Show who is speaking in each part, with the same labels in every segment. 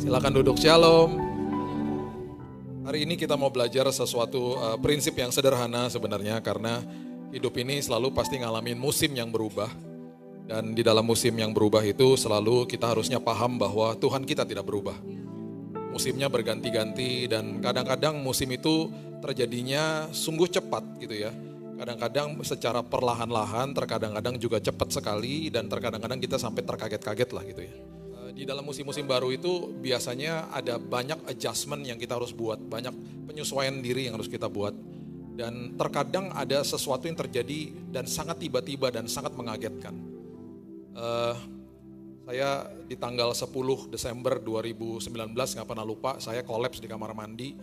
Speaker 1: Silakan duduk, shalom. Hari ini kita mau belajar sesuatu prinsip yang sederhana sebenarnya, karena hidup ini selalu pasti ngalamin musim yang berubah. Dan di dalam musim yang berubah itu selalu kita harusnya paham bahwa Tuhan kita tidak berubah. Musimnya berganti-ganti dan kadang-kadang musim itu terjadinya sungguh cepat gitu ya. Kadang-kadang secara perlahan-lahan, terkadang-kadang juga cepat sekali, dan terkadang-kadang kita sampai terkaget-kaget lah gitu ya. Di dalam musim-musim baru itu biasanya ada banyak adjustment yang kita harus buat, banyak penyesuaian diri yang harus kita buat. Dan terkadang ada sesuatu yang terjadi dan sangat tiba-tiba dan sangat mengagetkan. Saya di tanggal 10 Desember 2019, gak pernah lupa, saya kolaps di kamar mandi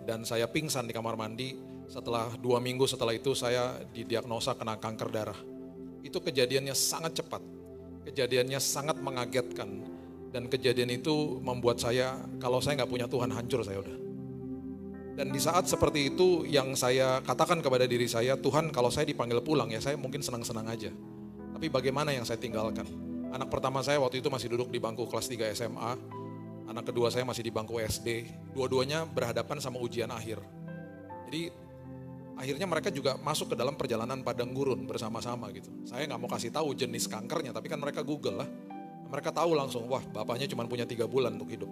Speaker 1: dan saya pingsan di kamar mandi. Setelah 2 minggu setelah itu saya didiagnosa kena kanker darah. Itu kejadiannya sangat cepat. Kejadiannya sangat mengagetkan, dan kejadian itu membuat saya, kalau saya gak punya Tuhan, hancur saya udah. Dan di saat seperti itu yang saya katakan kepada diri saya, Tuhan kalau saya dipanggil pulang ya saya mungkin senang-senang aja. Tapi bagaimana yang saya tinggalkan? Anak pertama saya waktu itu masih duduk di bangku kelas 3 SMA, anak kedua saya masih di bangku SD, dua-duanya berhadapan sama ujian akhir. Jadi akhirnya mereka juga masuk ke dalam perjalanan padang gurun bersama-sama gitu. Saya gak mau kasih tahu jenis kankernya, tapi kan mereka Google lah. Mereka tahu langsung, wah bapaknya cuma punya 3 bulan untuk hidup.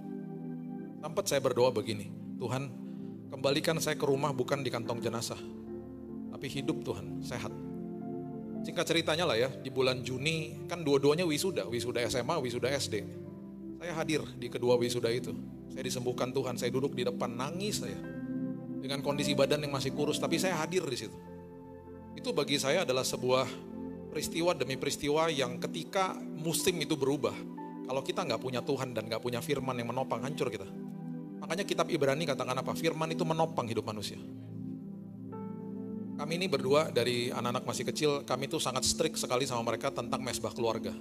Speaker 1: Sempat saya berdoa begini, Tuhan kembalikan saya ke rumah bukan di kantong jenazah, tapi hidup Tuhan, sehat. Singkat ceritanya lah ya, di bulan Juni kan dua-duanya wisuda SMA, wisuda SD. Saya hadir di kedua wisuda itu. Saya disembuhkan Tuhan, saya duduk di depan nangis saya. Dengan kondisi badan yang masih kurus, tapi saya hadir di situ. Itu bagi saya adalah sebuah peristiwa demi peristiwa yang ketika musim itu berubah, kalau kita gak punya Tuhan dan gak punya firman yang menopang, hancur kita. Makanya kitab Ibrani katakan apa? Firman itu menopang hidup manusia. Kami ini berdua dari anak-anak masih kecil, kami tuh sangat strict sekali sama mereka tentang mesbah keluarga.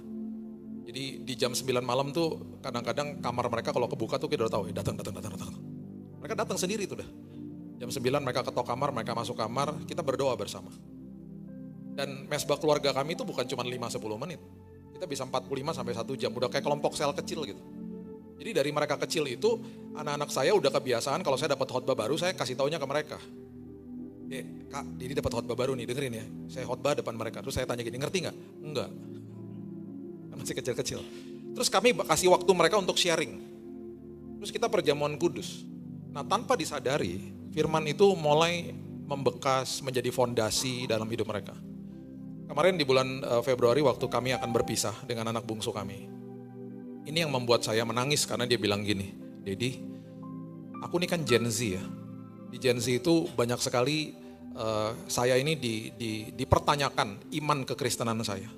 Speaker 1: Jadi di jam 9 malam tuh kadang-kadang kamar mereka kalau kebuka tuh kita udah tahu, datang. Mereka datang sendiri tuh dah. Jam 9 mereka ketok kamar, mereka masuk kamar, kita berdoa bersama. Dan mesbah keluarga kami itu bukan cuma 5-10 menit. Kita bisa 45 sampai 1 jam, udah kayak kelompok sel kecil gitu. Jadi dari mereka kecil itu, anak-anak saya udah kebiasaan kalau saya dapat khotbah baru, saya kasih taunya ke mereka. Kak, Didi dapat khotbah baru nih, dengerin ya. Saya khotbah depan mereka, terus saya tanya gini, ngerti gak? Enggak. Masih kecil-kecil. Terus kami kasih waktu mereka untuk sharing. Terus kita perjamuan kudus. Nah tanpa disadari, firman itu mulai membekas menjadi fondasi dalam hidup mereka. Kemarin di bulan Februari waktu kami akan berpisah dengan anak bungsu kami. Ini yang membuat saya menangis karena dia bilang gini, Dedi, aku ini kan Gen Z ya. Di Gen Z itu banyak sekali saya ini dipertanyakan iman kekristenan saya.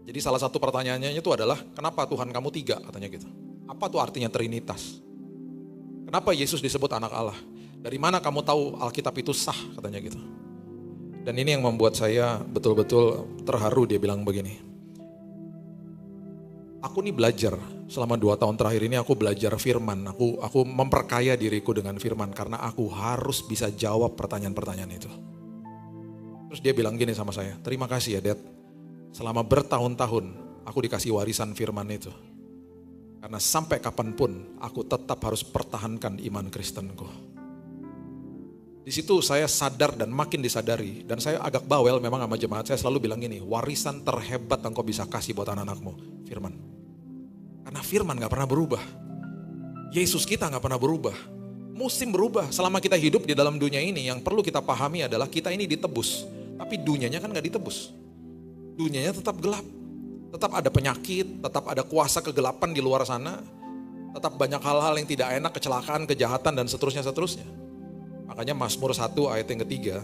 Speaker 1: Jadi salah satu pertanyaannya itu adalah, kenapa Tuhan kamu 3 katanya gitu. Apa tuh artinya Trinitas? Kenapa Yesus disebut anak Allah? Dari mana kamu tahu Alkitab itu sah katanya gitu. Dan ini yang membuat saya betul-betul terharu, dia bilang begini. Aku nih belajar selama 2 tahun terakhir ini, aku belajar firman. Aku memperkaya diriku dengan firman karena aku harus bisa jawab pertanyaan-pertanyaan itu. Terus dia bilang gini sama saya, terima kasih ya Dad. Selama bertahun-tahun aku dikasih warisan firman itu. Karena sampai kapanpun aku tetap harus pertahankan iman Kristenku. Di situ saya sadar dan makin disadari, dan saya agak bawel memang sama jemaat, saya selalu bilang gini, warisan terhebat yang kau bisa kasih buat anak-anakmu, firman. Karena firman gak pernah berubah. Yesus kita gak pernah berubah. Musim berubah, selama kita hidup di dalam dunia ini, yang perlu kita pahami adalah kita ini ditebus. Tapi dunianya kan gak ditebus. Dunianya tetap gelap. Tetap ada penyakit, tetap ada kuasa kegelapan di luar sana. Tetap banyak hal-hal yang tidak enak, kecelakaan, kejahatan, dan seterusnya. Makanya Mazmur 1 ayat yang ketiga,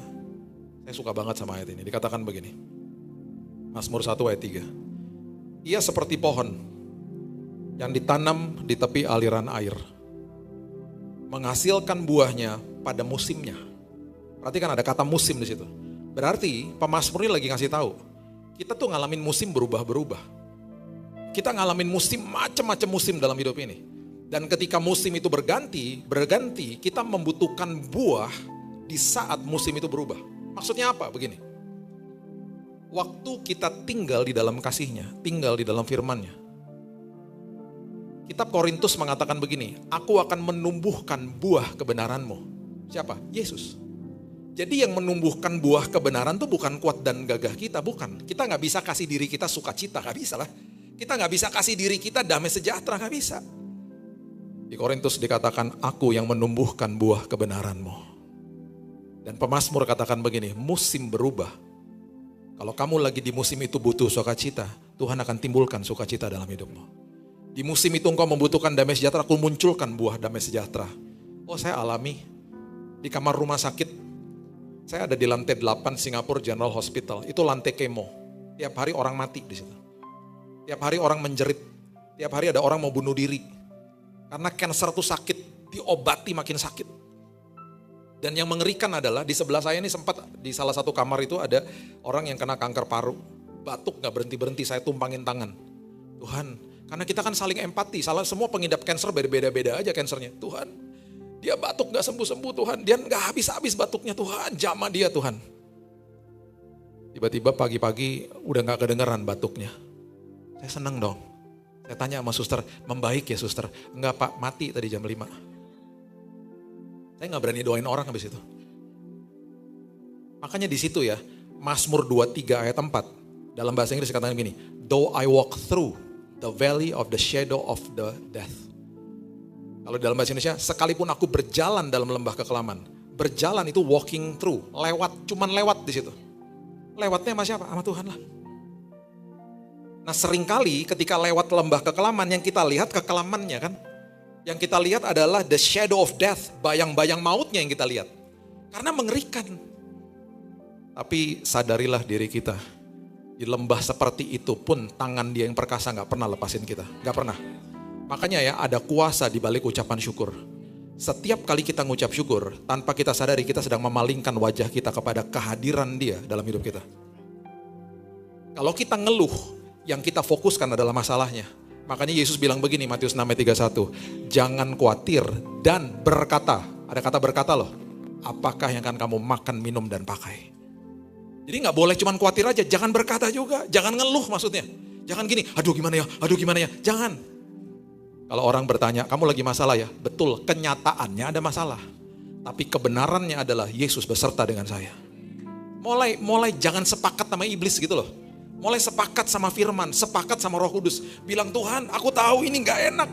Speaker 1: saya suka banget sama ayat ini, dikatakan begini. Mazmur 1 ayat 3. Ia seperti pohon yang ditanam di tepi aliran air, menghasilkan buahnya pada musimnya. Perhatikan ada kata musim di situ. Berarti pemazmur ini lagi ngasih tahu, kita tuh ngalamin musim berubah-berubah. Kita ngalamin musim, macam-macam musim dalam hidup ini. Dan ketika musim itu berganti, kita membutuhkan buah di saat musim itu berubah. Maksudnya apa? Begini. Waktu kita tinggal di dalam kasih-Nya, tinggal di dalam firman-Nya, Kitab Korintus mengatakan begini, aku akan menumbuhkan buah kebenaranmu. Siapa? Yesus. Jadi yang menumbuhkan buah kebenaran itu bukan kuat dan gagah kita, bukan. Kita gak bisa kasih diri kita sukacita, gak bisa lah. Kita gak bisa kasih diri kita damai sejahtera, gak bisa. Di Korintus dikatakan, aku yang menumbuhkan buah kebenaranmu. Dan pemazmur katakan begini, musim berubah. Kalau kamu lagi di musim itu butuh sukacita, Tuhan akan timbulkan sukacita dalam hidupmu. Di musim itu engkau membutuhkan damai sejahtera, aku munculkan buah damai sejahtera. Oh, saya alami di kamar rumah sakit. Saya ada di lantai 8 Singapore General Hospital. Itu lantai kemo. Tiap hari orang mati di situ. Tiap hari orang menjerit. Tiap hari ada orang mau bunuh diri. Karena kanker itu sakit, diobati makin sakit. Dan yang mengerikan adalah di sebelah saya ini sempat di salah satu kamar itu ada orang yang kena kanker paru. Batuk gak berhenti-berhenti, saya tumpangin tangan. Tuhan, karena kita kan saling empati, semua pengidap kanker beda-beda aja kansernya. Tuhan, dia batuk gak sembuh-sembuh Tuhan, dia gak habis-habis batuknya Tuhan, jamah dia Tuhan. Tiba-tiba pagi-pagi udah gak kedengeran batuknya. Saya seneng dong. Saya tanya sama suster, membaik ya suster? Enggak Pak, mati tadi jam 5. Saya gak berani doain orang habis itu. Makanya di situ ya, Mazmur 23 ayat 4, dalam bahasa Inggris katanya gini, though I walk through the valley of the shadow of the death. Kalau dalam bahasa Indonesia, sekalipun aku berjalan dalam lembah kekelaman. Berjalan itu walking through, lewat, cuman lewat di situ. Lewatnya sama siapa? Sama Tuhan lah. Nah seringkali ketika lewat lembah kekelaman, yang kita lihat kekelamannya kan. Yang kita lihat adalah the shadow of death, bayang-bayang mautnya yang kita lihat. Karena mengerikan. Tapi sadarilah diri kita. Di lembah seperti itu pun tangan dia yang perkasa gak pernah lepasin kita. Gak pernah. Makanya ya ada kuasa di balik ucapan syukur. Setiap kali kita ngucap syukur, tanpa kita sadari kita sedang memalingkan wajah kita kepada kehadiran dia dalam hidup kita. Kalau kita ngeluh, yang kita fokuskan adalah masalahnya. Makanya Yesus bilang begini, Matius 6 ayat 31. Jangan khawatir dan berkata. Ada kata berkata loh. Apakah yang akan kamu makan, minum, dan pakai. Jadi gak boleh cuman khawatir aja, jangan berkata juga, jangan ngeluh maksudnya. Jangan gini, aduh gimana ya, jangan. Kalau orang bertanya, kamu lagi masalah ya? Betul, kenyataannya ada masalah. Tapi kebenarannya adalah Yesus beserta dengan saya. Mulai jangan sepakat sama iblis gitu loh. Mulai sepakat sama firman, sepakat sama Roh Kudus. Bilang Tuhan, aku tahu ini gak enak.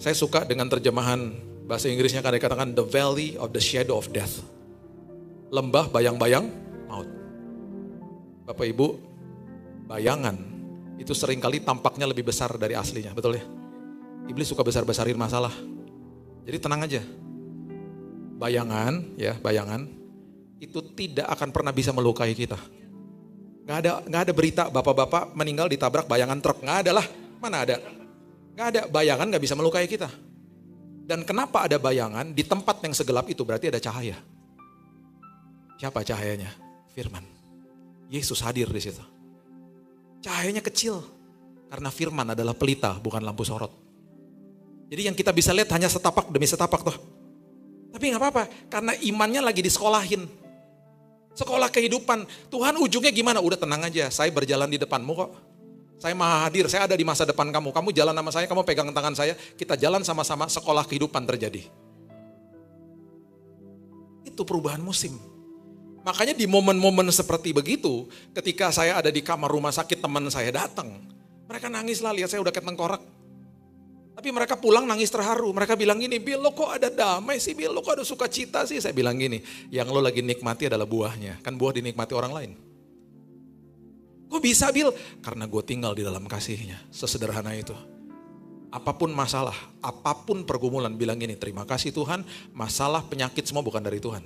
Speaker 1: Saya suka dengan terjemahan bahasa Inggrisnya kan dikatakan the valley of the shadow of death. Lembah bayang-bayang maut. Bapak Ibu, bayangan itu seringkali tampaknya lebih besar dari aslinya, betul ya? Iblis suka besar-besarin masalah. Jadi tenang aja. Bayangan itu tidak akan pernah bisa melukai kita. Gak ada berita bapak-bapak meninggal ditabrak bayangan truk, gak ada lah. Mana ada? Gak ada, bayangan gak bisa melukai kita. Dan kenapa ada bayangan di tempat yang segelap itu berarti ada cahaya. Siapa cahayanya? Firman. Yesus hadir di situ. Cahayanya kecil. Karena firman adalah pelita, bukan lampu sorot. Jadi yang kita bisa lihat hanya setapak demi setapak toh. Tapi gak apa-apa, karena imannya lagi disekolahin. Sekolah kehidupan. Tuhan ujungnya gimana? Udah tenang aja, saya berjalan di depanmu kok. Saya maha hadir, saya ada di masa depan kamu. Kamu jalan sama saya, kamu pegang tangan saya. Kita jalan sama-sama, sekolah kehidupan terjadi. Itu perubahan musim. Makanya di momen-momen seperti begitu, ketika saya ada di kamar rumah sakit, teman saya datang. Mereka nangis lah, lihat saya udah ketengkorak. Tapi mereka pulang nangis terharu. Mereka bilang gini, Bill lo kok ada damai sih, Bill lo kok ada sukacita sih. Saya bilang gini, yang lo lagi nikmati adalah buahnya. Kan buah dinikmati orang lain. Kok bisa Bill? Karena gue tinggal di dalam kasihnya, sesederhana itu. Apapun masalah, apapun pergumulan, bilang gini, terima kasih Tuhan, masalah penyakit semua bukan dari Tuhan.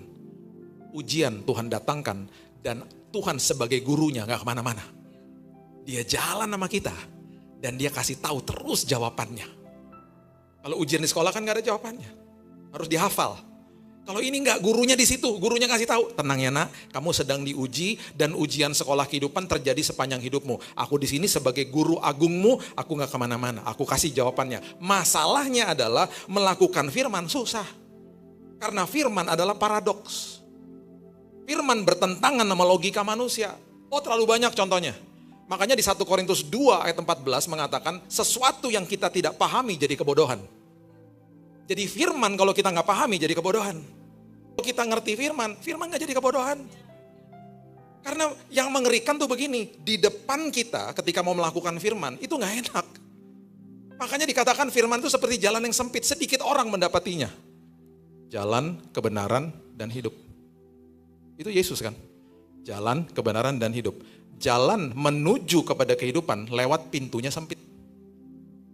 Speaker 1: Ujian Tuhan datangkan dan Tuhan sebagai gurunya gak kemana-mana. Dia jalan sama kita dan dia kasih tahu terus jawabannya. Kalau ujian di sekolah kan gak ada jawabannya, harus dihafal. Kalau ini enggak, gurunya di situ, gurunya kasih tahu, tenang ya nak, kamu sedang diuji dan ujian sekolah kehidupan terjadi sepanjang hidupmu. Aku di sini sebagai guru agungmu, aku gak kemana-mana, aku kasih jawabannya. Masalahnya adalah melakukan firman susah, karena firman adalah paradoks. Firman bertentangan sama logika manusia. Oh terlalu banyak contohnya. Makanya di 1 Korintus 2 ayat 14 mengatakan sesuatu yang kita tidak pahami jadi kebodohan. Jadi firman kalau kita nggak pahami jadi kebodohan. Kalau kita ngerti firman, firman nggak jadi kebodohan. Karena yang mengerikan tuh begini, di depan kita ketika mau melakukan firman itu nggak enak. Makanya dikatakan firman itu seperti jalan yang sempit, sedikit orang mendapatinya. Jalan, kebenaran, dan hidup. Itu Yesus kan? Jalan, kebenaran, dan hidup. Jalan menuju kepada kehidupan lewat pintunya sempit.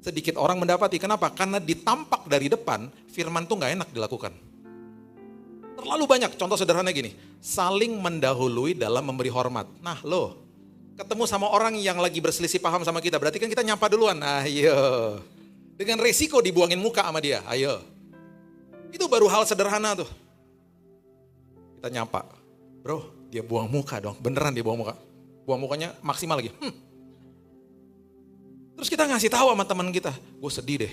Speaker 1: Sedikit orang mendapati. Kenapa? Karena ditampak dari depan, firman itu nggak enak dilakukan. Terlalu banyak, contoh sederhana gini. Saling mendahului dalam memberi hormat. Nah lo, ketemu sama orang yang lagi berselisih paham sama kita, berarti kan kita nyapa duluan. Ayo. Dengan resiko dibuangin muka sama dia, ayo. Itu baru hal sederhana tuh. Kita nyapa. Bro, dia buang muka dong, beneran dia buang muka. Buang mukanya maksimal lagi. Terus kita ngasih tahu sama teman kita, gue sedih deh.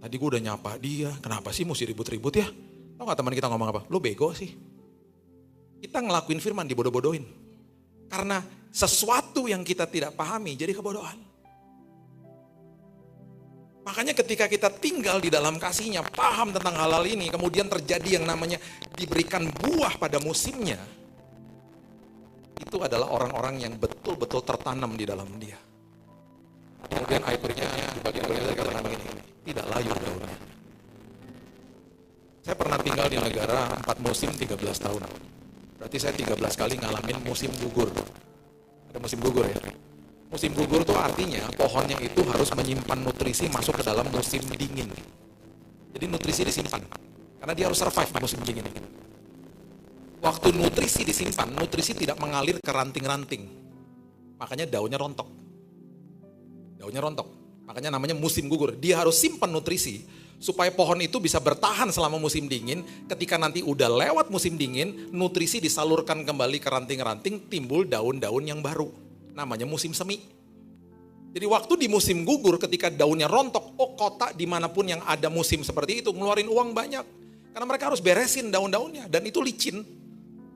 Speaker 1: Tadi gue udah nyapa dia, kenapa sih mesti ribut-ribut ya? Tahu gak teman kita ngomong apa? Lo bego sih. Kita ngelakuin firman dibodoh-bodohin. Karena sesuatu yang kita tidak pahami jadi kebodohan. Makanya ketika kita tinggal di dalam kasihnya, paham tentang hal-hal ini, kemudian terjadi yang namanya diberikan buah pada musimnya. Itu adalah orang-orang yang betul-betul tertanam di dalam dia. Kemudian ayat berikutnya di bagian berikutnya dikatakan begini, tidak layu daunnya. Saya pernah tinggal di negara 4 musim 13 tahun. Berarti saya 13 kali ngalamin musim gugur. Ada musim gugur ya. Musim gugur itu artinya pohonnya itu harus menyimpan nutrisi masuk ke dalam musim dingin. Jadi nutrisi disimpan. Karena dia harus survive di musim dingin. Waktu nutrisi disimpan, nutrisi tidak mengalir ke ranting-ranting. Makanya daunnya rontok. Daunnya rontok. Makanya namanya musim gugur. Dia harus simpan nutrisi supaya pohon itu bisa bertahan selama musim dingin. Ketika nanti udah lewat musim dingin, nutrisi disalurkan kembali ke ranting-ranting, timbul daun-daun yang baru. Namanya musim semi. Jadi waktu di musim gugur ketika daunnya rontok, kota dimanapun yang ada musim seperti itu ngeluarin uang banyak. Karena mereka harus beresin daun-daunnya dan itu licin.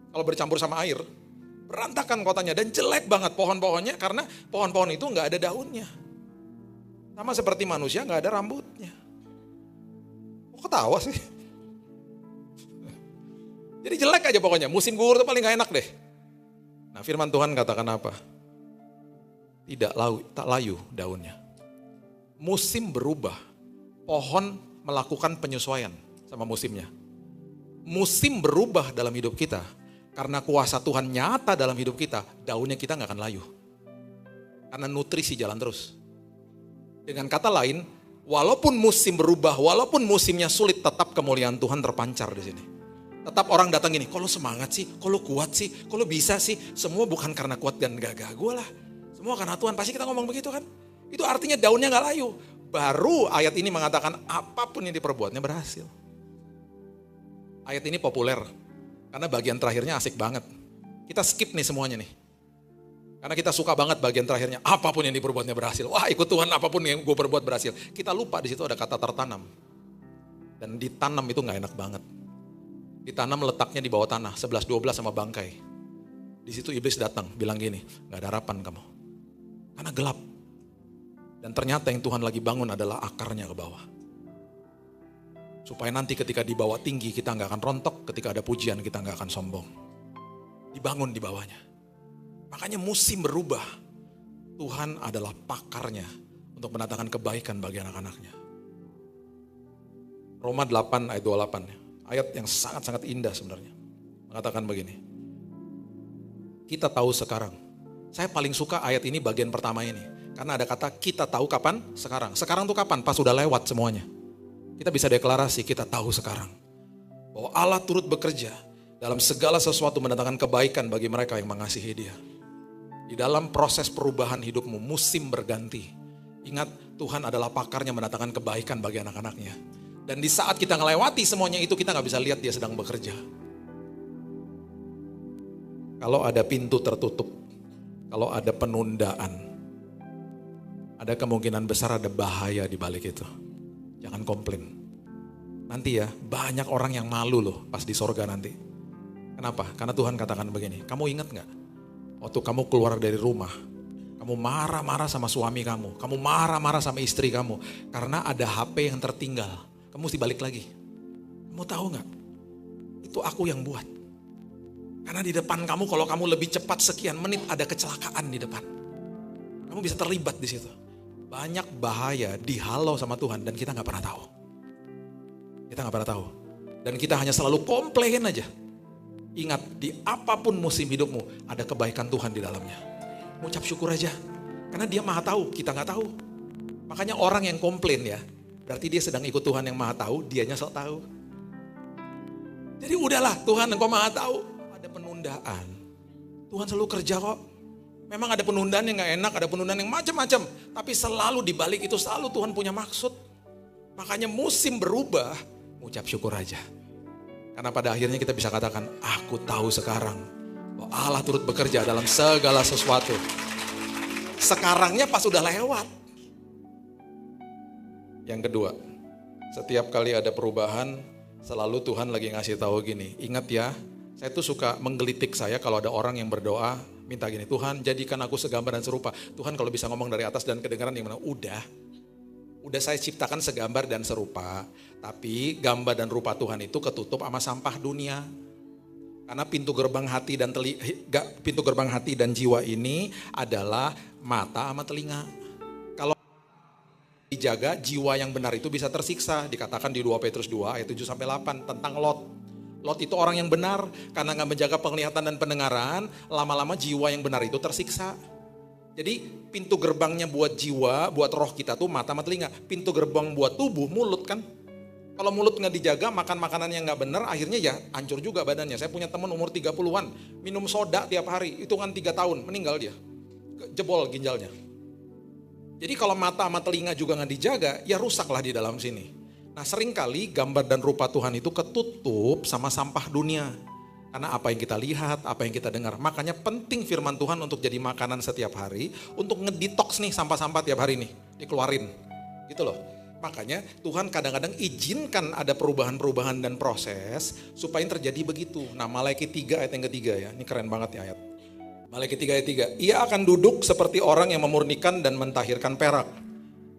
Speaker 1: Kalau bercampur sama air, berantakan kotanya dan jelek banget pohon-pohonnya karena pohon-pohon itu nggak ada daunnya. Sama seperti manusia nggak ada rambutnya. Kok ketawa sih? Jadi jelek aja pokoknya. Musim gugur itu paling gak enak deh. Nah firman Tuhan katakan apa? Tak layu daunnya. Musim berubah. Pohon melakukan penyesuaian sama musimnya. Musim berubah dalam hidup kita. Karena kuasa Tuhan nyata dalam hidup kita. Daunnya kita gak akan layu. Karena nutrisi jalan terus. Dengan kata lain, walaupun musim berubah, walaupun musimnya sulit, tetap kemuliaan Tuhan terpancar di sini. Tetap orang datang gini, kok lo semangat sih, kok lo kuat sih, kok lo bisa sih. Semua bukan karena kuat dan gagah gue lah. Semua karena Tuhan, pasti kita ngomong begitu kan. Itu artinya daunnya gak layu. Baru ayat ini mengatakan apapun yang diperbuatnya berhasil. Ayat ini populer, karena bagian terakhirnya asik banget. Kita skip nih semuanya nih. Karena kita suka banget bagian terakhirnya, apapun yang diperbuatnya berhasil. Wah ikut Tuhan, apapun yang gue perbuat berhasil. Kita lupa di situ ada kata tertanam. Dan ditanam itu gak enak banget. Ditanam letaknya di bawah tanah, 11-12 sama bangkai. Di situ iblis datang, bilang gini, gak ada harapan kamu. Karena gelap. Dan ternyata yang Tuhan lagi bangun adalah akarnya ke bawah. Supaya nanti ketika di bawah tinggi kita gak akan rontok, ketika ada pujian kita gak akan sombong. Dibangun di bawahnya. Makanya musim berubah. Tuhan adalah pakarnya untuk mendatangkan kebaikan bagi anak-anaknya. Roma 8 ayat 28. Ayat yang sangat-sangat indah sebenarnya. Mengatakan begini. Kita tahu sekarang. Saya paling suka ayat ini bagian pertama ini. Karena ada kata kita tahu kapan? Sekarang. Sekarang tuh kapan? Pas sudah lewat semuanya. Kita bisa deklarasi kita tahu sekarang. Bahwa Allah turut bekerja dalam segala sesuatu mendatangkan kebaikan bagi mereka yang mengasihi Dia. Di dalam proses perubahan hidupmu, musim berganti. Ingat, Tuhan adalah pakarnya mendatangkan kebaikan bagi anak-anaknya. Dan di saat kita ngelewati semuanya itu, kita gak bisa lihat dia sedang bekerja. Kalau ada pintu tertutup, kalau ada penundaan, ada kemungkinan besar ada bahaya di balik itu. Jangan komplain. Nanti ya, banyak orang yang malu loh pas di sorga nanti. Kenapa? Karena Tuhan katakan begini, kamu ingat gak? Waktu kamu keluar dari rumah, kamu Kamu marah-marah sama suami kamu marah-marah sama istri kamu, karena ada HP yang tertinggal. Kamu mesti balik lagi. Kamu tahu gak? Itu aku yang buat. Karena di depan kamu, kalau kamu lebih cepat sekian menit, ada kecelakaan di depan. Kamu bisa terlibat di situ. Banyak bahaya dihalau sama Tuhan dan kita gak pernah tahu. Kita gak pernah tahu. Dan kita hanya selalu komplain aja. Ingat, di apapun musim hidupmu, ada kebaikan Tuhan di dalamnya. Ucap syukur aja. Karena dia maha tahu, kita gak tahu. Makanya orang yang komplain ya, berarti dia sedang ikut Tuhan yang maha tahu, dianya sok tahu. Jadi udahlah, Tuhan engkau maha tahu. Ada penundaan. Tuhan selalu kerja kok. Memang ada penundaan yang gak enak, ada penundaan yang macam-macam. Tapi selalu dibalik itu, selalu Tuhan punya maksud. Makanya musim berubah, ucap syukur aja. Karena pada akhirnya kita bisa katakan, aku tahu sekarang bahwa Allah turut bekerja dalam segala sesuatu. Sekarangnya pas udah lewat. Yang kedua, setiap kali ada perubahan, selalu Tuhan lagi ngasih tahu gini, ingat ya, saya tuh suka menggelitik saya kalau ada orang yang berdoa, minta gini, Tuhan jadikan aku segambar dan serupa. Tuhan kalau bisa ngomong dari atas dan kedengaran yang mana, udah saya ciptakan segambar dan serupa, tapi gambar dan rupa Tuhan itu ketutup sama sampah dunia. Karena pintu gerbang hati dan jiwa ini adalah mata sama telinga. Kalau dijaga, jiwa yang benar itu bisa tersiksa. Dikatakan di 2 Petrus 2 ayat 7-8 tentang Lot. Lot itu orang yang benar, karena gak menjaga penglihatan dan pendengaran, lama-lama jiwa yang benar itu tersiksa. Jadi pintu gerbangnya buat jiwa, buat roh kita tuh mata sama telinga. Pintu gerbang buat tubuh, mulut kan. Kalau mulut gak dijaga, makan makanan yang gak benar, akhirnya ya hancur juga badannya. Saya punya teman umur 30-an, minum soda tiap hari, hitungan 3 tahun, meninggal dia. Jebol ginjalnya. Jadi kalau mata sama telinga juga gak dijaga, ya rusaklah di dalam sini. Nah seringkali gambar dan rupa Tuhan itu ketutup sama sampah dunia. Karena apa yang kita lihat, apa yang kita dengar. Makanya penting firman Tuhan untuk jadi makanan setiap hari, untuk ngedetox nih sampah-sampah tiap hari nih, dikeluarin. Gitu loh. Makanya Tuhan kadang-kadang izinkan ada perubahan-perubahan dan proses supaya yang terjadi begitu. Nah Malaiki 3 ayat yang ketiga ya, ini keren banget nih ayat. Malaiki 3 ayat 3, ia akan duduk seperti orang yang memurnikan dan mentahirkan perak.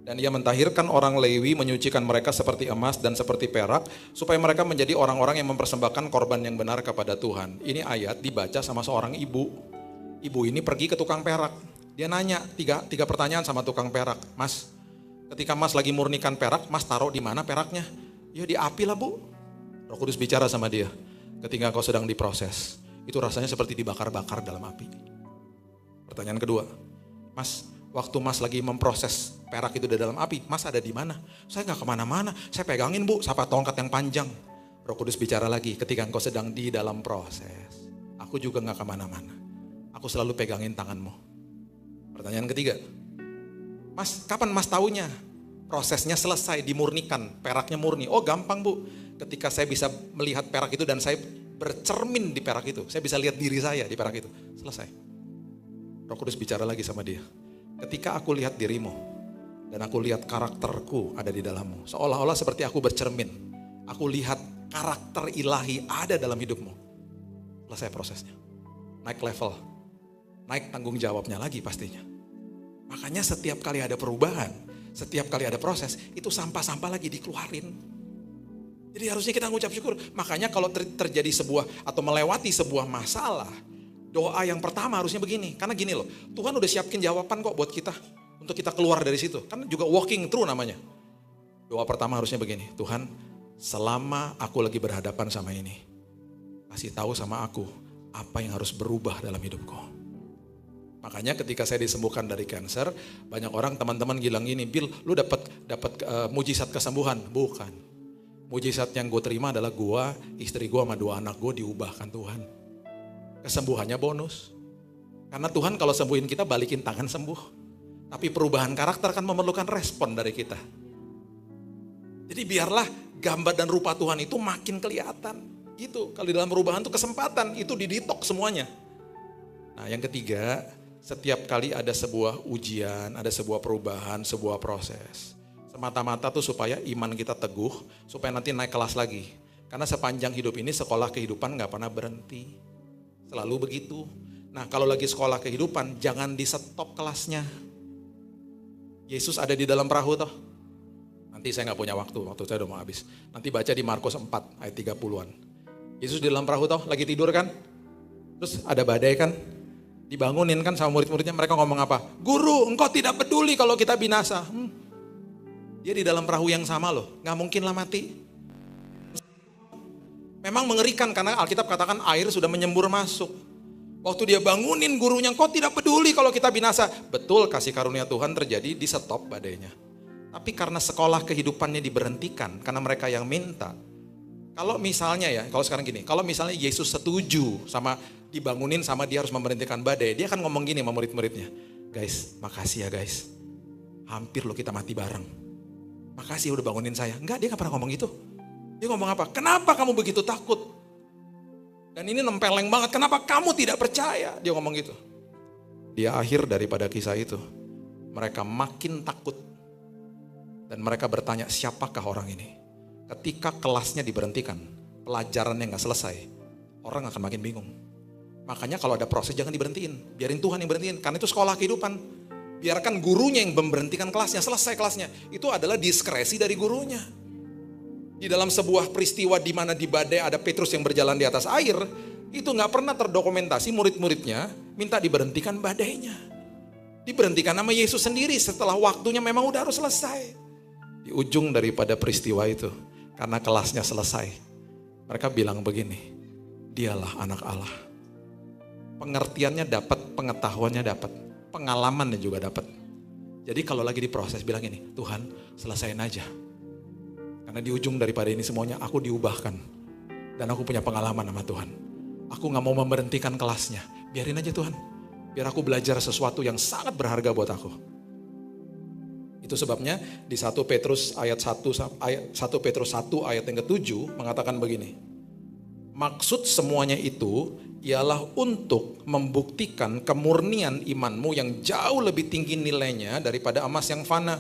Speaker 1: Dan ia mentahirkan orang Lewi, menyucikan mereka seperti emas dan seperti perak, supaya mereka menjadi orang-orang yang mempersembahkan korban yang benar kepada Tuhan. Ini ayat dibaca sama seorang ibu. Ibu ini pergi ke tukang perak. Dia nanya tiga pertanyaan sama tukang perak. Mas, ketika Mas lagi murnikan perak, Mas taruh di mana peraknya? Ya di api lah Bu. Roh Kudus bicara sama dia. Ketika kau sedang diproses, itu rasanya seperti dibakar-bakar dalam api. Pertanyaan kedua, Mas, waktu Mas lagi memproses perak itu di dalam api, Mas ada di mana? Saya gak kemana-mana, saya pegangin Bu, sampai tongkat yang panjang. Roh Kudus bicara lagi, ketika engkau sedang di dalam proses, aku juga gak kemana-mana. Aku selalu pegangin tanganmu. Pertanyaan ketiga, Mas, kapan Mas taunya? Prosesnya selesai, dimurnikan, peraknya murni. Oh gampang Bu, ketika saya bisa melihat perak itu dan saya bercermin di perak itu, saya bisa lihat diri saya di perak itu, selesai. Roh Kudus bicara lagi sama dia. Ketika aku lihat dirimu dan aku lihat karakterku ada di dalammu, seolah-olah seperti aku bercermin. Aku lihat karakter ilahi ada dalam hidupmu. Selesai prosesnya. Naik level. Naik tanggung jawabnya lagi pastinya. Makanya setiap kali ada perubahan, setiap kali ada proses, itu sampah-sampah lagi dikeluarin. Jadi harusnya kita ngucap syukur. Makanya kalau terjadi sebuah atau melewati sebuah masalah, doa yang pertama harusnya begini. Karena gini loh, Tuhan udah siapin jawaban kok buat kita. Untuk kita keluar dari situ. Kan juga walking through namanya. Doa pertama harusnya begini. Tuhan, selama aku lagi berhadapan sama ini, kasih tahu sama aku apa yang harus berubah dalam hidupku. Makanya ketika saya disembuhkan dari kanker, banyak orang teman-teman bilang gini, Bill, lu dapat mujizat kesembuhan. Bukan. Mujizat yang gue terima adalah gue, istri gue sama 2 anak gue diubahkan Tuhan. Kesembuhannya bonus. Karena Tuhan kalau sembuhin kita balikin tangan sembuh. Tapi perubahan karakter kan memerlukan respon dari kita. Jadi biarlah gambar dan rupa Tuhan itu makin kelihatan. Gitu. Kalau di dalam perubahan itu kesempatan, itu didetox semuanya. Nah yang ketiga, setiap kali ada sebuah ujian, ada sebuah perubahan, sebuah proses. Semata-mata tuh supaya iman kita teguh, supaya nanti naik kelas lagi. Karena sepanjang hidup ini sekolah kehidupan gak pernah berhenti. Selalu begitu. Nah kalau lagi sekolah kehidupan, jangan di stop kelasnya. Yesus ada di dalam perahu toh. Nanti saya nggak punya waktu saya udah mau habis. Nanti baca di Markus 4 ayat 30-an. Yesus di dalam perahu toh, lagi tidur kan. Terus ada badai kan. Dibangunin kan sama murid-muridnya, mereka ngomong apa? Guru, engkau tidak peduli kalau kita binasa. Dia di dalam perahu yang sama loh, nggak mungkin lah mati. Memang mengerikan karena Alkitab katakan air sudah menyembur masuk. Waktu dia bangunin gurunya, kau tidak peduli kalau kita binasa. Betul, kasih karunia Tuhan terjadi, di stop badainya. Tapi karena sekolah kehidupannya diberhentikan, karena mereka yang minta. Kalau misalnya kalau sekarang gini, kalau misalnya Yesus setuju sama dibangunin sama dia harus memberhentikan badai, dia akan ngomong gini sama murid-muridnya. Guys, makasih ya guys. Hampir lo kita mati bareng. Makasih udah bangunin saya. Enggak, dia gak pernah ngomong gitu. Dia ngomong apa? Kenapa kamu begitu takut? Dan ini nempeleng banget, kenapa kamu tidak percaya? Dia ngomong gitu. Di akhir daripada kisah itu, mereka makin takut. Dan mereka bertanya, siapakah orang ini? Ketika kelasnya diberhentikan, pelajarannya gak selesai, orang akan makin bingung. Makanya kalau ada proses jangan diberhentiin, biarin Tuhan yang berhentiin. Karena itu sekolah kehidupan. Biarkan gurunya yang memberhentikan kelasnya, selesai kelasnya. Itu adalah diskresi dari gurunya. Di dalam sebuah peristiwa di mana di badai ada Petrus yang berjalan di atas air, itu gak pernah terdokumentasi murid-muridnya minta diberhentikan badainya. Diberhentikan sama Yesus sendiri setelah waktunya memang udah harus selesai. Di ujung daripada peristiwa itu, karena kelasnya selesai, mereka bilang begini, dialah anak Allah. Pengertiannya dapat, pengetahuannya dapat, pengalamannya juga dapat. Jadi kalau lagi diproses bilang ini, Tuhan selesain aja. Karena di ujung daripada ini semuanya aku diubahkan. Dan aku punya pengalaman sama Tuhan. Aku gak mau memberhentikan kelasnya. Biarin aja Tuhan. Biar aku belajar sesuatu yang sangat berharga buat aku. Itu sebabnya di 1 Petrus 1 ayat yang ke-7 mengatakan begini. Maksud semuanya itu ialah untuk membuktikan kemurnian imanmu yang jauh lebih tinggi nilainya daripada emas yang fana.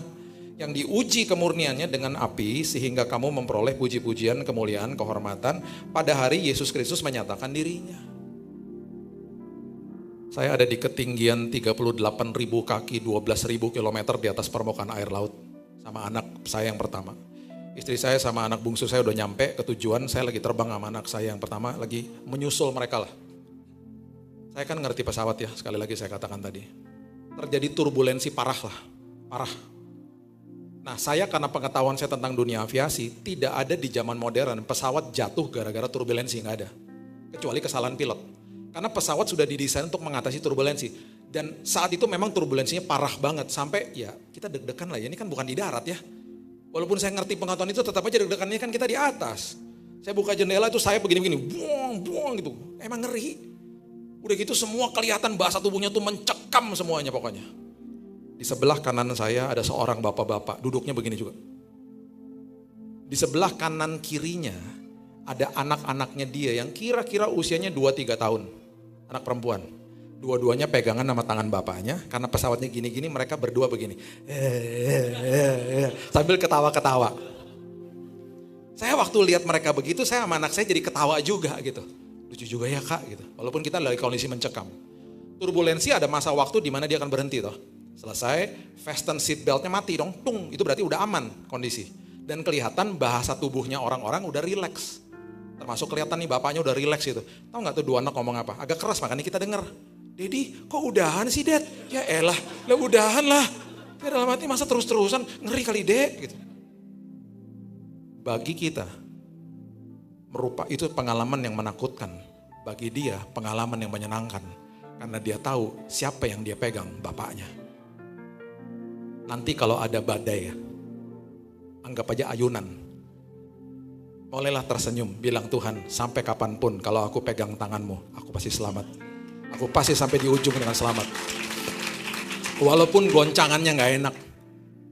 Speaker 1: Yang diuji kemurniannya dengan api sehingga kamu memperoleh puji-pujian, kemuliaan, kehormatan pada hari Yesus Kristus menyatakan dirinya. Saya ada di ketinggian 38.000 kaki, 12.000 kilometer di atas permukaan air laut sama anak saya yang pertama. Istri saya sama anak bungsu saya udah nyampe ke tujuan, saya lagi terbang sama anak saya yang pertama, lagi menyusul mereka lah. Saya kan ngerti pesawat ya, sekali lagi saya katakan tadi. Terjadi turbulensi parah lah, parah. Nah saya karena pengetahuan saya tentang dunia aviasi, tidak ada di zaman modern pesawat jatuh gara-gara turbulensi, nggak ada. Kecuali kesalahan pilot. Karena pesawat sudah didesain untuk mengatasi turbulensi. Dan saat itu memang turbulensinya parah banget. Sampai ya kita deg-degan lah ya, ini kan bukan di darat ya. Walaupun saya ngerti pengetahuan itu tetap aja deg-degannya kan kita di atas. Saya buka jendela itu saya begini-begini, buang gitu. Emang ngeri. Udah gitu semua kelihatan bahasa tubuhnya tuh mencekam semuanya pokoknya. Di sebelah kanan saya ada seorang bapak-bapak, duduknya begini juga. Di sebelah kanan kirinya ada anak-anaknya dia yang kira-kira usianya 2-3 tahun. Anak perempuan. Dua-duanya pegangan sama tangan bapaknya, karena pesawatnya gini-gini mereka berdua begini. Sambil ketawa-ketawa. Saya waktu lihat mereka begitu, saya sama anak saya jadi ketawa juga gitu. Lucu juga ya kak gitu. Walaupun kita lagi kondisi mencekam. Turbulensi ada masa waktu di mana dia akan berhenti toh. Selesai, fasten seat beltnya mati dong, tung, itu berarti udah aman kondisi. Dan kelihatan bahasa tubuhnya orang-orang udah rileks. Termasuk kelihatan nih bapaknya udah rileks gitu. Tahu gak tuh dua anak ngomong apa? Agak keras makanya kita denger. Dedi, kok udahan sih Dad? Ya elah, udahan lah. Ya dalam hati masa terus-terusan, ngeri kali Dek gitu. Bagi kita, itu pengalaman yang menakutkan. Bagi dia, pengalaman yang menyenangkan. Karena dia tahu siapa yang dia pegang, bapaknya. Nanti kalau ada badai, anggap aja ayunan. Mulailah tersenyum, bilang Tuhan, sampai kapanpun kalau aku pegang tanganmu, aku pasti selamat. Aku pasti sampai di ujung dengan selamat. Walaupun goncangannya gak enak,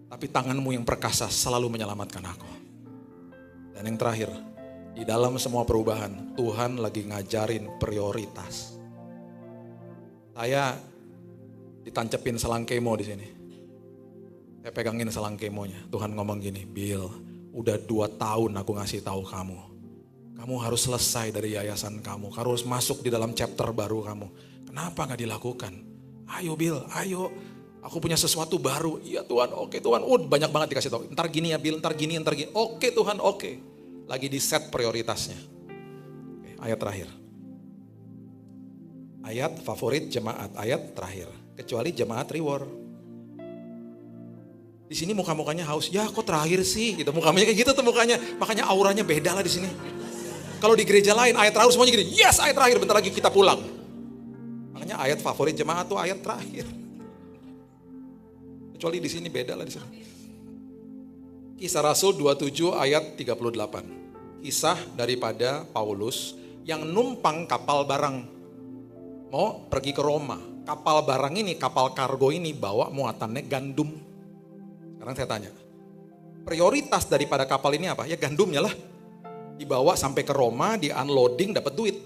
Speaker 1: tapi tanganmu yang perkasa selalu menyelamatkan aku. Dan yang terakhir, di dalam semua perubahan, Tuhan lagi ngajarin prioritas. Saya ditancepin selang kemo di sini. Saya pegangin selang kemonya. Tuhan ngomong gini, Bill, udah 2 tahun aku ngasih tahu kamu. Kamu harus selesai dari yayasan kamu. Kamu harus masuk di dalam chapter baru kamu. Kenapa gak dilakukan? Ayo Bill, ayo. Aku punya sesuatu baru. Iya Tuhan, oke Tuhan. Banyak banget dikasih tahu. Ntar gini ya Bill, ntar gini. Oke Tuhan, oke. Lagi di set prioritasnya. Oke, ayat terakhir. Ayat favorit jemaat, ayat terakhir. Kecuali jemaat reward. Di sini muka-mukanya haus. Ya kok terakhir sih? Gitu, mukanya kayak gitu tuh mukanya. Makanya auranya beda lah di sini. Kalau di gereja lain ayat terakhir semuanya gini. Yes, ayat terakhir, bentar lagi kita pulang. Makanya ayat favorit jemaat tuh ayat terakhir. Kecuali di sini beda lah di sini. Kisah Rasul 27 ayat 38. Kisah daripada Paulus yang numpang kapal barang. Mau pergi ke Roma. Kapal barang ini, kapal kargo ini bawa muatannya gandum. Sekarang saya tanya. Prioritas daripada kapal ini apa? Ya gandumnya lah. Dibawa sampai ke Roma, di unloading dapat duit.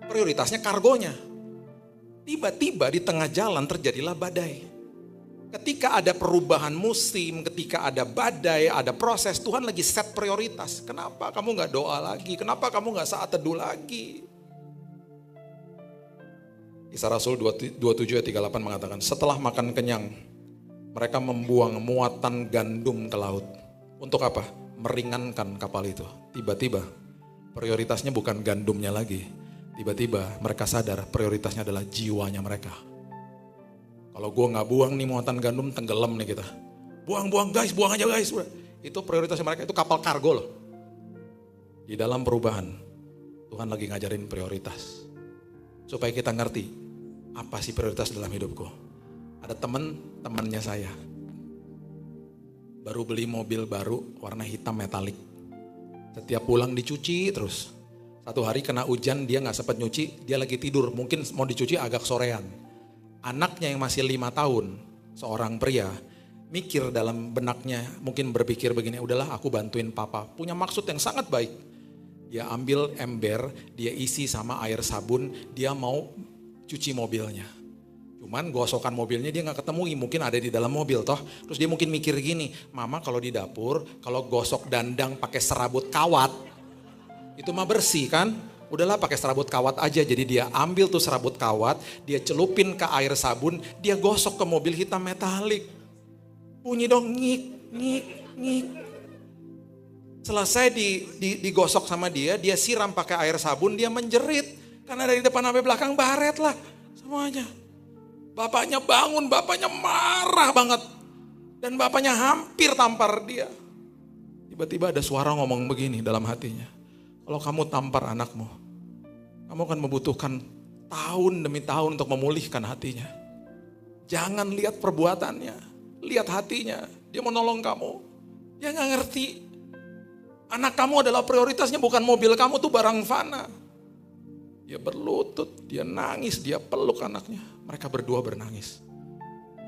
Speaker 1: Prioritasnya kargonya. Tiba-tiba di tengah jalan terjadilah badai. Ketika ada perubahan musim, ketika ada badai, ada proses, Tuhan lagi set prioritas. Kenapa kamu gak doa lagi? Kenapa kamu gak saat teduh lagi? Kisah Rasul 27 ayat 38 mengatakan, setelah makan kenyang, mereka membuang muatan gandum ke laut. Untuk apa? Meringankan kapal itu. Tiba-tiba prioritasnya bukan gandumnya lagi. Tiba-tiba mereka sadar prioritasnya adalah jiwanya mereka. Kalau gue gak buang nih muatan gandum, tenggelam nih kita. Buang guys, buang aja guys. Itu prioritasnya mereka, itu kapal kargo loh. Di dalam perubahan, Tuhan lagi ngajarin prioritas. Supaya kita ngerti, apa sih prioritas dalam hidupku. Ada temennya saya. Baru beli mobil baru, warna hitam metalik. Setiap pulang dicuci terus. Satu hari kena hujan, dia gak sempat nyuci, dia lagi tidur. Mungkin mau dicuci agak sorean. Anaknya yang masih 5 tahun, seorang pria, mikir dalam benaknya, mungkin berpikir begini, udahlah aku bantuin papa. Punya maksud yang sangat baik. Dia ambil ember, dia isi sama air sabun, dia mau cuci mobilnya. Cuman gosokan mobilnya dia gak ketemu, mungkin ada di dalam mobil toh. Terus dia mungkin mikir gini, mama kalau di dapur, kalau gosok dandang pakai serabut kawat, itu mah bersih kan? Udahlah pakai serabut kawat aja. Jadi dia ambil tuh serabut kawat, dia celupin ke air sabun, dia gosok ke mobil hitam metalik. Bunyi dong, ngik. Selesai digosok sama dia siram pakai air sabun, dia menjerit. Karena dari depan sampai belakang baret lah semuanya. Bapaknya bangun, bapaknya marah banget. Dan bapaknya hampir tampar dia. Tiba-tiba ada suara ngomong begini dalam hatinya. Kalau kamu tampar anakmu, kamu akan membutuhkan tahun demi tahun untuk memulihkan hatinya. Jangan lihat perbuatannya, lihat hatinya. Dia mau nolong kamu, dia gak ngerti. Anak kamu adalah prioritasnya, bukan mobil kamu tuh barang fana. Dia berlutut, dia nangis, dia peluk anaknya. Mereka berdua bernangis.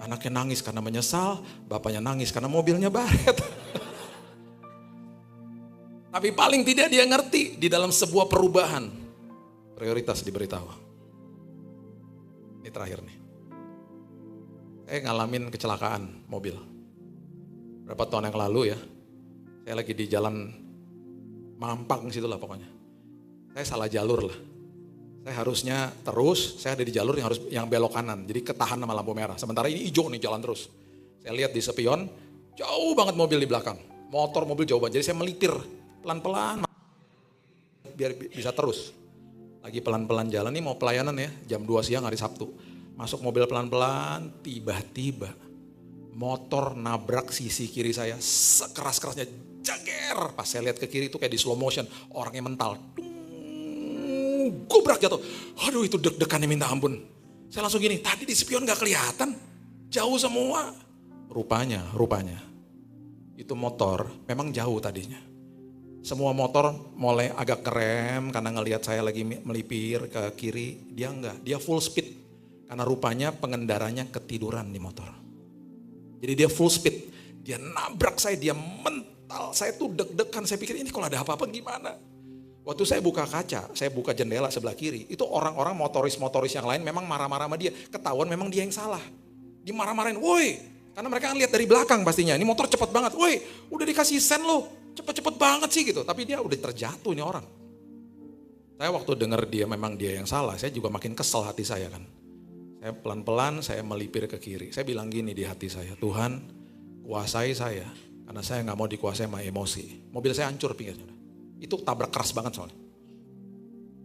Speaker 1: Anaknya nangis karena menyesal, bapaknya nangis karena mobilnya baret. Tapi paling tidak dia ngerti di dalam sebuah perubahan. Prioritas diberitahu. Ini terakhir nih. Saya ngalamin kecelakaan mobil. Berapa tahun yang lalu ya. Saya lagi di jalan Mampang situ lah pokoknya. Saya salah jalur lah. Saya harusnya terus, saya ada di jalur yang belok kanan. Jadi ketahan sama lampu merah. Sementara ini hijau nih jalan terus. Saya lihat di spion, jauh banget mobil di belakang. Mobil jauh banget. Jadi saya melipir. Pelan-pelan biar bisa terus. Lagi pelan-pelan jalan nih mau pelayanan ya, jam 2 siang hari Sabtu. Masuk mobil pelan-pelan, tiba-tiba motor nabrak sisi kiri saya sekeras-kerasnya, jager. Pas saya lihat ke kiri itu kayak di slow motion, orangnya mental. Gubrak jatuh. Aduh itu deg-degannya minta ampun. Saya langsung gini, tadi di spion gak kelihatan, jauh semua. Rupanya itu motor memang jauh tadinya. Semua motor mulai agak ngerem karena ngelihat saya lagi melipir ke kiri. Dia enggak, dia full speed. Karena rupanya pengendaranya ketiduran di motor. Jadi dia full speed. Dia nabrak saya, dia mental. Saya tuh deg-degan, saya pikir ini kalau ada apa-apa gimana. Waktu saya buka kaca, saya buka jendela sebelah kiri. Itu orang-orang motoris-motoris yang lain memang marah-marah sama dia. Ketahuan memang dia yang salah. Dimarah-marahin, woi. Karena mereka lihat dari belakang pastinya. Ini motor cepet banget, woi udah dikasih sen lo. Cepet-cepet banget sih gitu, tapi dia udah terjatuh nih orang. Saya waktu dengar dia memang dia yang salah, saya juga makin kesel hati saya kan. Saya pelan-pelan saya melipir ke kiri. Saya bilang gini di hati saya, Tuhan kuasai saya. Karena saya gak mau dikuasai sama emosi. Mobil saya hancur pinggirnya. Itu tabrak keras banget soalnya.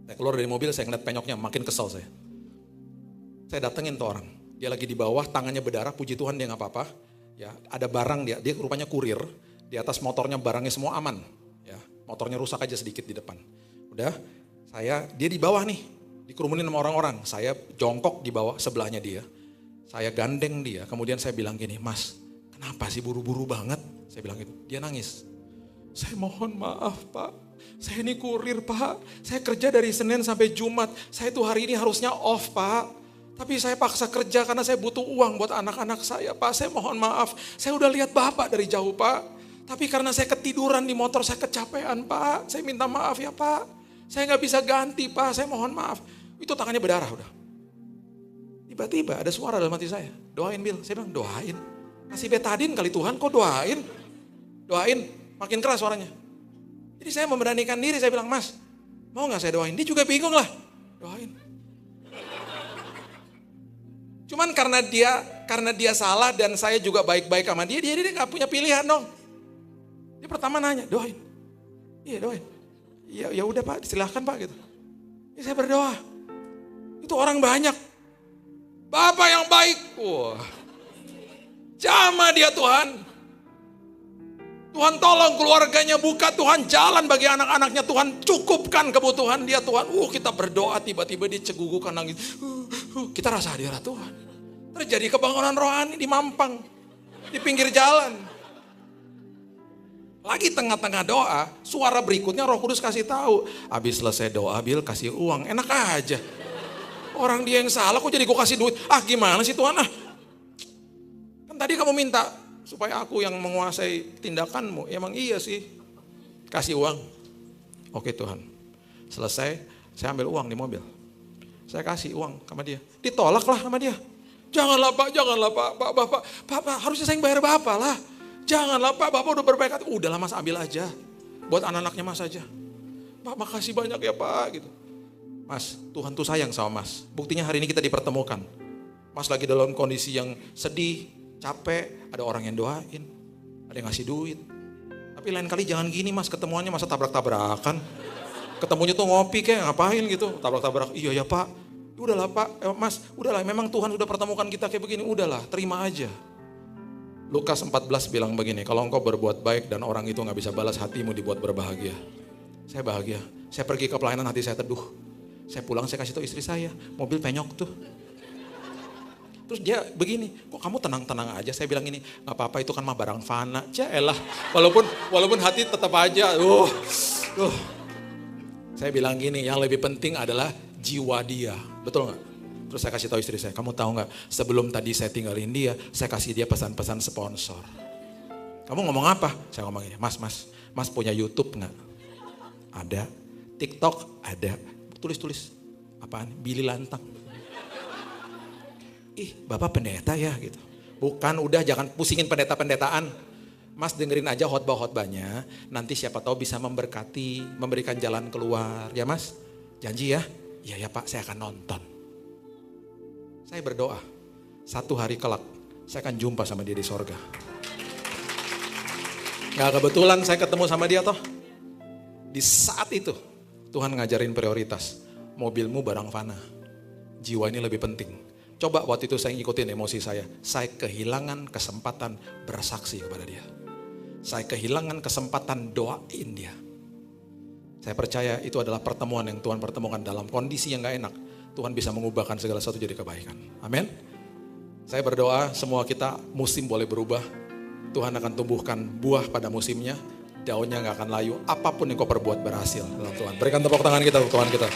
Speaker 1: Saya keluar dari mobil, saya ngeliat penyoknya, makin kesel saya. Saya datengin tuh orang. Dia lagi di bawah, tangannya berdarah, puji Tuhan dia gak apa-apa. Ya, ada barang dia rupanya kurir. Di atas motornya barangnya semua aman. Ya, motornya rusak aja sedikit di depan. Udah, dia di bawah nih. Dikerumunin sama orang-orang, saya jongkok di bawah sebelahnya dia. Saya gandeng dia, kemudian saya bilang gini, Mas, kenapa sih buru-buru banget? Saya bilang gitu, dia nangis. Saya mohon maaf Pak, saya ini kurir Pak. Saya kerja dari Senin sampai Jumat, saya tuh hari ini harusnya off Pak. Tapi saya paksa kerja karena saya butuh uang buat anak-anak saya Pak. Saya mohon maaf, saya udah lihat Bapak dari jauh Pak. Tapi karena saya ketiduran di motor, saya kecapean Pak. Saya minta maaf ya Pak. Saya gak bisa ganti Pak, saya mohon maaf. Itu tangannya berdarah udah. Tiba-tiba ada suara dalam hati saya. Doain Bil, saya bilang doain. Kasih betadin kali Tuhan, kok doain? Doain, makin keras suaranya. Jadi saya memberanikan diri, saya bilang Mas, mau gak saya doain? Dia juga bingung lah, doain. Cuman karena dia salah dan saya juga baik-baik sama dia gak punya pilihan dong. Dia pertama nanya, doain. Iya doain. Ya udah Pak, silahkan Pak gitu. Ya saya berdoa. Itu orang banyak. Bapak yang baik. Wah. Jamah dia Tuhan. Tuhan tolong keluarganya, buka Tuhan jalan bagi anak-anaknya. Tuhan cukupkan kebutuhan dia Tuhan. Kita berdoa tiba-tiba dia cegugukan nangis. Kita rasa hadirat Tuhan. Terjadi kebangunan rohani di Mampang. Di pinggir jalan. Lagi tengah-tengah doa, suara berikutnya Roh Kudus kasih tahu. Habis selesai doa, Bil kasih uang, enak aja. Orang dia yang salah, kok jadi gue kasih duit? Gimana sih Tuhan? Kan tadi kamu minta supaya aku yang menguasai tindakanmu. Emang iya sih, kasih uang. Oke Tuhan, selesai, saya ambil uang di mobil. Saya kasih uang sama dia. Ditolak lah sama dia. Janganlah Pak, harusnya saya yang bayar Bapak lah. Janganlah Pak, Bapak udah berbaik hati. Udahlah Mas, ambil aja. Buat anak-anaknya Mas aja. Pak, makasih banyak ya Pak. Gitu. Mas, Tuhan tuh sayang sama Mas. Buktinya hari ini kita dipertemukan. Mas lagi dalam kondisi yang sedih, capek. Ada orang yang doain. Ada yang ngasih duit. Tapi lain kali jangan gini Mas, ketemuannya masa tabrak-tabrakan. Ketemunya tuh ngopi kayak ngapain gitu. Tabrak-tabrak, iya ya Pak. Udahlah Pak, Mas, udahlah. Memang Tuhan sudah pertemukan kita kayak begini. Udahlah, terima aja. Lukas 14 bilang begini, kalau engkau berbuat baik dan orang itu gak bisa balas, hatimu dibuat berbahagia. Saya bahagia, saya pergi ke pelayanan hati saya teduh. Saya pulang saya kasih tahu istri saya, mobil penyok tuh. Terus dia begini, kok kamu tenang-tenang aja? Saya bilang ini, gak apa-apa itu kan mah barang fana. Jaelah, walaupun hati tetap aja. Saya bilang gini, yang lebih penting adalah jiwa dia, betul gak? Terus saya kasih tahu istri saya, kamu tahu nggak? Sebelum tadi saya tinggalin dia, saya kasih dia pesan-pesan sponsor. Kamu ngomong apa? Saya ngomong ini, Mas punya YouTube nggak? Ada. TikTok ada. Tulis-tulis. Apaan? Billy Lantang. Bapak pendeta ya gitu. Bukan, udah jangan pusingin pendeta-pendetaan. Mas dengerin aja khotbah-khotbahnya. Nanti siapa tahu bisa memberkati, memberikan jalan keluar. Ya Mas? Janji ya? Iya ya Pak, saya akan nonton. Saya berdoa, satu hari kelak saya akan jumpa sama dia di sorga. Gak kebetulan saya ketemu sama dia toh. Di saat itu Tuhan ngajarin prioritas. Mobilmu barang fana, jiwa ini lebih penting. Coba waktu itu saya ngikutin emosi saya kehilangan kesempatan bersaksi kepada dia. Saya kehilangan kesempatan doain dia. Saya percaya itu adalah pertemuan yang Tuhan pertemukan dalam kondisi yang gak enak. Tuhan bisa mengubahkan segala sesuatu jadi kebaikan. Amin. Saya berdoa semua kita musim boleh berubah. Tuhan akan tumbuhkan buah pada musimnya. Daunnya gak akan layu. Apapun yang kau perbuat berhasil dalam Tuhan. Berikan tepuk tangan kita untuk Tuhan kita.